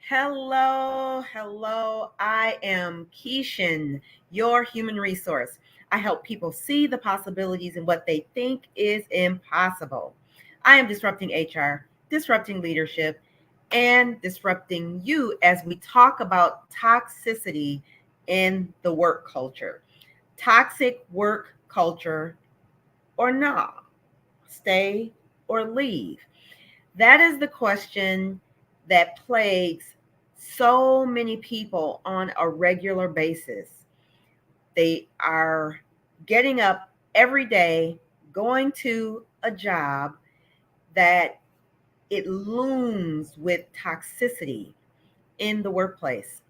Hello. I am Keishan, your human resource. I help people see the possibilities in what they think is impossible. I am disrupting HR, disrupting leadership, and disrupting you as we talk about toxicity in the work culture. Toxic work culture or not? Stay or leave? That is the question that plagues so many people on a regular basis. They are getting up every day, going to a job that it looms with toxicity in the workplace,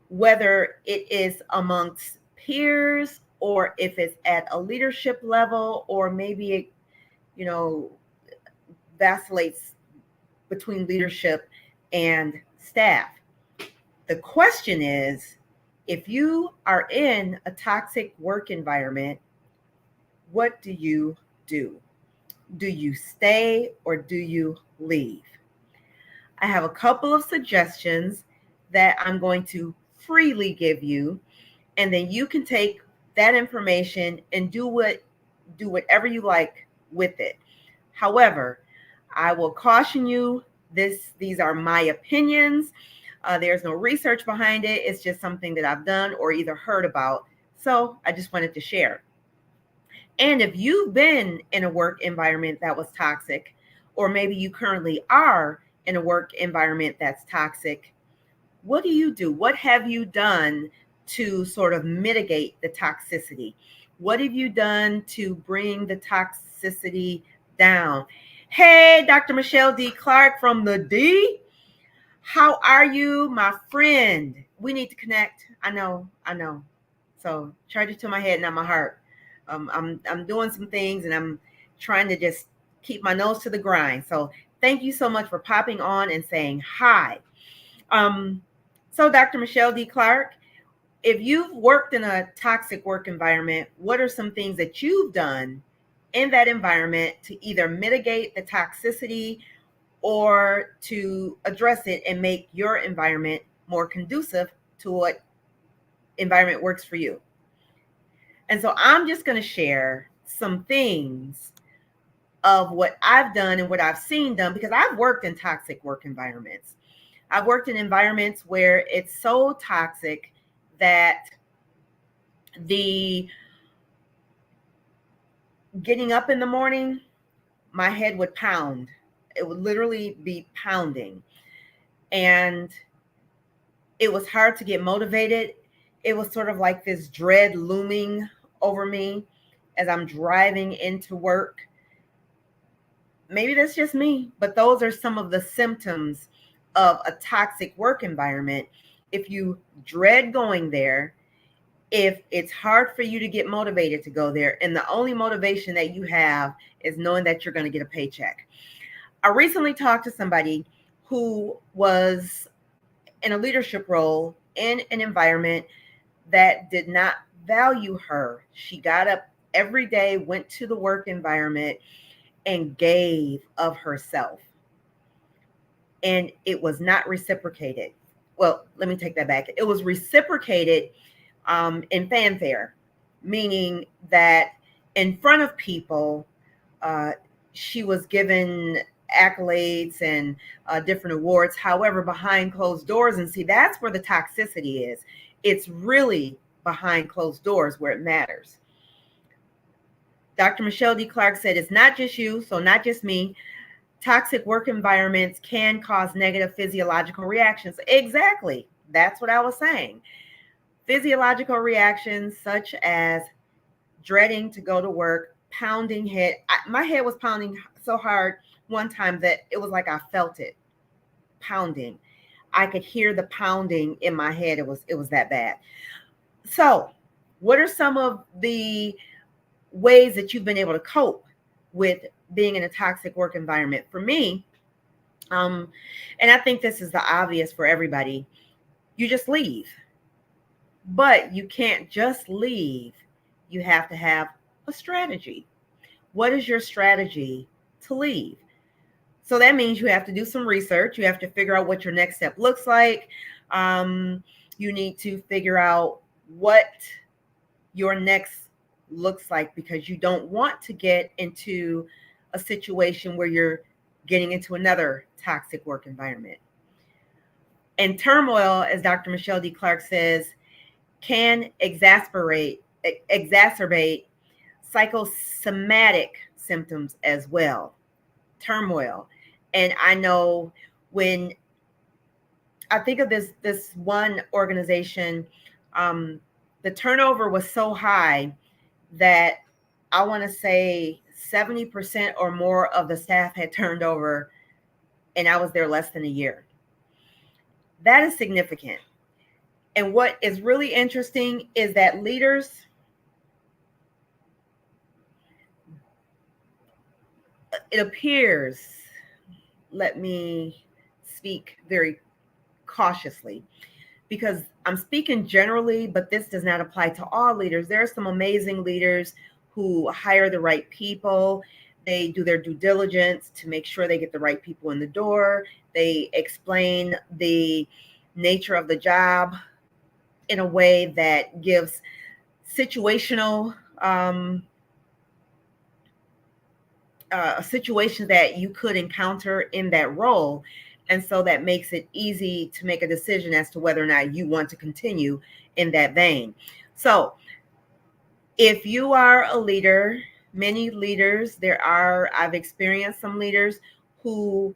whether it is amongst peers or if it's at a leadership level, or maybe it, you know, vacillates between leadership and staff. The question is, if you are in a toxic work environment, what do you do? Do you stay or do you leave? I have a couple of suggestions that I'm going to freely give you, and then you can take that information and do whatever you like with it. However, I will caution you, these are my opinions. There's no research behind it. It's just something that I've done or either heard about. So I just wanted to share. And if you've been in a work environment that was toxic, or maybe you currently are in a work environment that's toxic, what do you do? What have you done to sort of mitigate the toxicity? What have you done to bring the toxicity down? Hey, Dr. Michelle D. Clark from the D. How are you, my friend? We need to connect. I know. So charge it to my head, not my heart. I'm doing some things and I'm trying to just keep my nose to the grind. So thank you so much for popping on and saying hi. So Dr. Michelle D. Clark, if you've worked in a toxic work environment, what are some things that you've done in that environment to either mitigate the toxicity or to address it and make your environment more conducive to what environment works for you? And so I'm just going to share some things of what I've done and what I've seen done, because I've worked in toxic work environments. I've worked in environments where it's so toxic that the getting up in the morning, my head would pound. It would literally be pounding. And it was hard to get motivated. It was sort of like this dread looming over me as I'm driving into work. Maybe that's just me, but those are some of the symptoms of a toxic work environment. If you dread going there, if it's hard for you to get motivated to go there, and the only motivation that you have is knowing that you're going to get a paycheck. I recently talked to somebody who was in a leadership role in an environment that did not value her. She got up every day, went to the work environment, and gave of herself. And it was not reciprocated. Well, let me take that back. It was reciprocated in fanfare, meaning that in front of people, she was given accolades and different awards. However, behind closed doors, and see, that's where the toxicity is. It's really behind closed doors where it matters. Dr. Michelle D. Clark said, it's not just you, so not just me. Toxic work environments can cause negative physiological reactions. Exactly. That's what I was saying. Physiological reactions such as dreading to go to work, pounding head. My head was pounding so hard one time that it was like I felt it pounding. I could hear the pounding in my head. It was that bad. So, what are some of the ways that you've been able to cope with being in a toxic work environment? For me, and I think this is the obvious for everybody, you just leave. But you can't just leave. You have to have a strategy. What is your strategy to leave? So that means you have to do some research. You have to figure out what your next step looks like. You need to figure out what your next looks like, because you don't want to get into a situation where you're getting into another toxic work environment. And turmoil, as Dr. Michelle D. Clark says, can exacerbate psychosomatic symptoms as well. Turmoil. And I know when I think of this one organization, the turnover was so high that I want to say 70% or more of the staff had turned over, and I was there less than a year. That is significant. And what is really interesting is that leaders, it appears, let me speak very cautiously, because I'm speaking generally, but this does not apply to all leaders. There are some amazing leaders who hire the right people. They do their due diligence to make sure they get the right people in the door. They explain the nature of the job in a way that gives situational situations that you could encounter in that role. And so that makes it easy to make a decision as to whether or not you want to continue in that vein. So if you are a leader, many leaders, I've experienced some leaders who,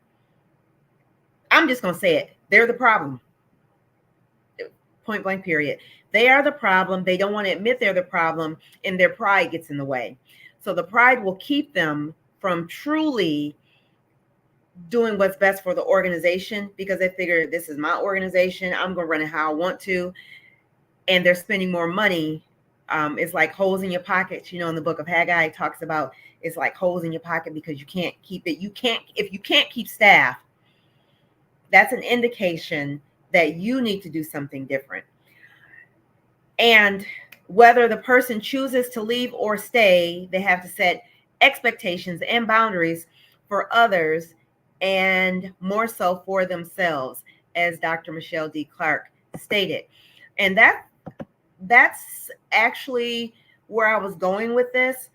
I'm just going to say it, they're the problem. Point blank, period. They are the problem. They don't want to admit they're the problem, and their pride gets in the way. So the pride will keep them from truly doing what's best for the organization, because they figure, this is my organization, I'm going to run it how I want to, and they're spending more money. It's like holes in your pockets. In the book of Haggai, it talks about it's like holes in your pocket because you can't keep it. If you can't keep staff, that's an indication that you need to do something different. And whether the person chooses to leave or stay, they have to set expectations and boundaries for others, and more so for themselves, as Dr. Michelle D. Clark stated. And that's actually where I was going with this,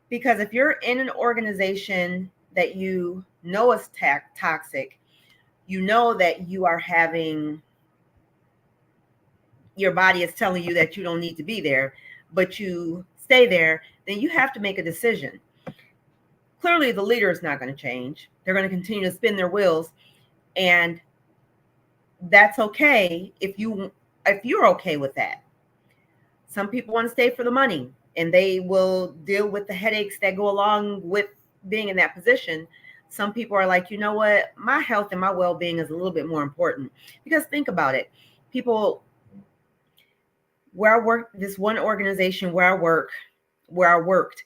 because if you're in an organization that you know is toxic, you know that you are having, your body is telling you that you don't need to be there, but you stay there, then you have to make a decision. Clearly, the leader is not going to change. They're going to continue to spin their wheels, and that's okay if you're okay with that. Some people want to stay for the money, and they will deal with the headaches that go along with being in that position. Some people are like, you know what, my health and my well-being is a little bit more important. Because think about it, people, where I work, this one organization where I worked,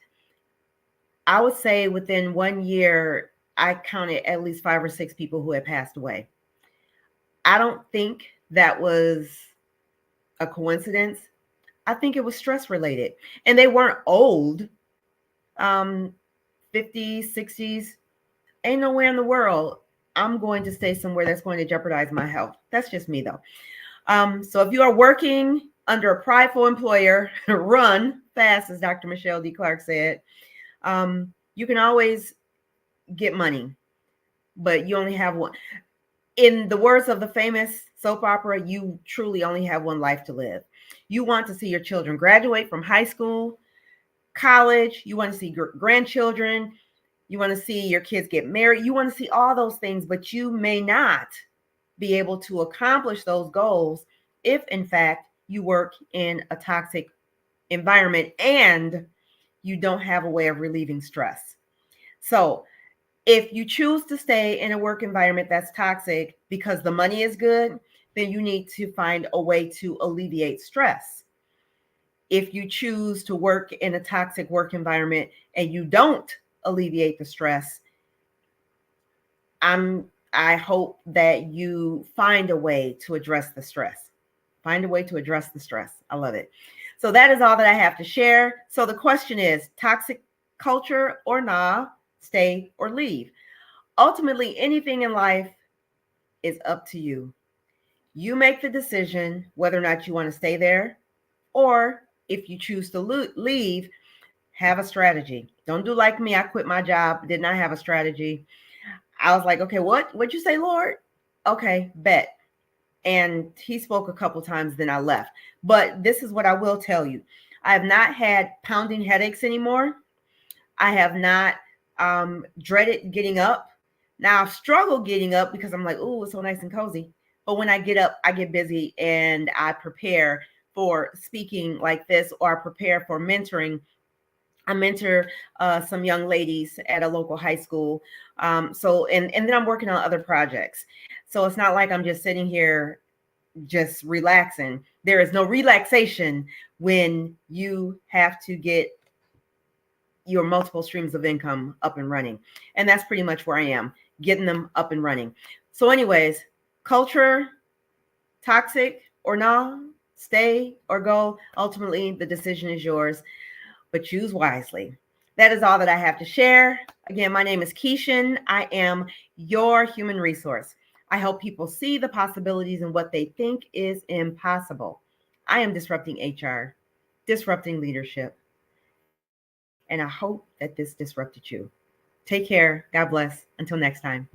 I would say within 1 year, I counted at least 5 or 6 people who had passed away. I don't think that was a coincidence. I think it was stress related. And they weren't old, 50s, 60s. Ain't nowhere in the world I'm going to stay somewhere that's going to jeopardize my health. That's just me, though. So if you are working under a prideful employer, run fast, as Dr. Michelle D. Clark said. You can always get money, but you only have one. In the words of the famous soap opera, you truly only have one life to live. You want to see your children graduate from high school, college. You want to see grandchildren. You want to see your kids get married. You want to see all those things, but you may not be able to accomplish those goals if, in fact, you work in a toxic environment and you don't have a way of relieving stress. So if you choose to stay in a work environment that's toxic because the money is good, then you need to find a way to alleviate stress. If you choose to work in a toxic work environment and you don't alleviate the stress, I hope that you find a way to address the stress. Find a way to address the stress. I love it. So that is all that I have to share. So the question is, toxic culture or nah, stay or leave? Ultimately, anything in life is up to you. You make the decision whether or not you want to stay there, or if you choose to leave, have a strategy. Don't do like me. I quit my job, did not have a strategy. I was like, okay, what'd you say, Lord? Okay, bet. And he spoke a couple times, then I left. But this is what I will tell you. I have not had pounding headaches anymore. I have not dreaded getting up. Now I've struggled getting up because I'm like, oh, it's so nice and cozy. But when I get up, I get busy and I prepare for speaking like this, or I prepare for mentoring. I mentor some young ladies at a local high school. And then I'm working on other projects. So it's not like I'm just sitting here just relaxing. There is no relaxation when you have to get your multiple streams of income up and running. And that's pretty much where I am, getting them up and running. So, anyways, culture, toxic or not, stay or go. Ultimately, the decision is yours, but choose wisely. That is all that I have to share. Again, my name is Keishan. I am your human resource. I help people see the possibilities in what they think is impossible. I am disrupting HR, disrupting leadership, and I hope that this disrupted you. Take care. God bless. Until next time.